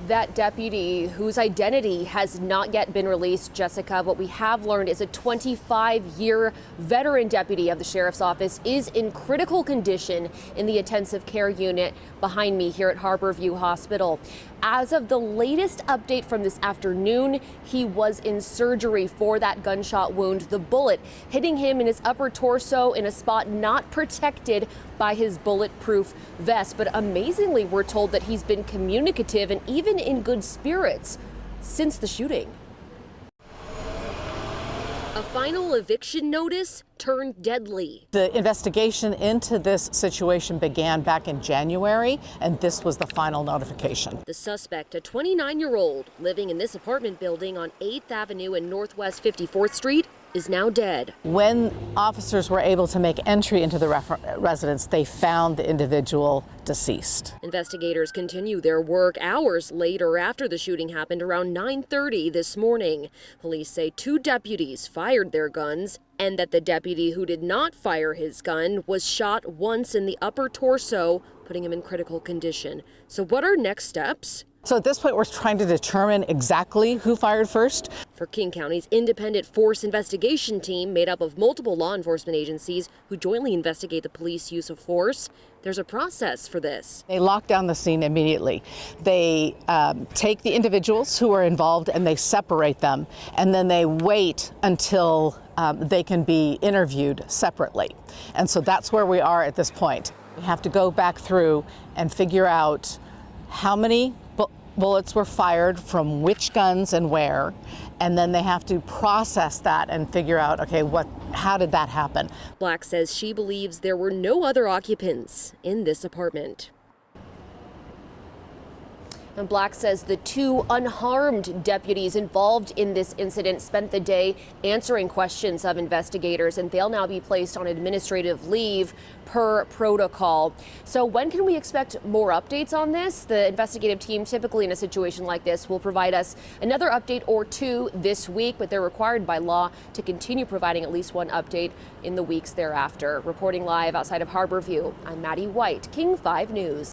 That deputy, whose identity has not yet been released, Jessica, what we have learned is a 25-year veteran deputy of the sheriff's office is in critical condition in the intensive care unit behind me here at Harborview Hospital. As of the latest update from this afternoon, he was in surgery for that gunshot wound, the bullet hitting him in his upper torso in a spot not protected by his bulletproof vest. But amazingly, we're told that he's been communicative and even in good spirits since the shooting. A final eviction notice turned deadly. The investigation into this situation began back in January, and this was the final notification. The suspect, a 29-year-old living in this apartment building on 8th Avenue and Northwest 54th Street, is now dead. When officers were able to make entry into the residence, they found the individual deceased. Investigators continue their work hours later after the shooting happened around 9:30 this morning. Police say 2 deputies fired their guns and that the deputy who did not fire his gun was shot once in the upper torso, putting him in critical condition. So what are next steps? So at this point, we're trying to determine exactly who fired first. For King County's independent force investigation team made up of multiple law enforcement agencies who jointly investigate the police use of force, there's a process for this. They lock down the scene immediately. They take the individuals who are involved and they separate them, and then they wait until they can be interviewed separately. And so that's where we are at this point. We have to go back through and figure out how many bullets were fired from which guns and where, and then they have to process that and figure out, okay, how did that happen? Black says she believes there were no other occupants in this apartment. And Black says the 2 unharmed deputies involved in this incident spent the day answering questions of investigators, and they'll now be placed on administrative leave per protocol. So when can we expect more updates on this? The investigative team, typically in a situation like this, will provide us another update or 2 this week, but they're required by law to continue providing at least 1 update in the weeks thereafter. Reporting live outside of Harborview, I'm Maddie White, King 5 News.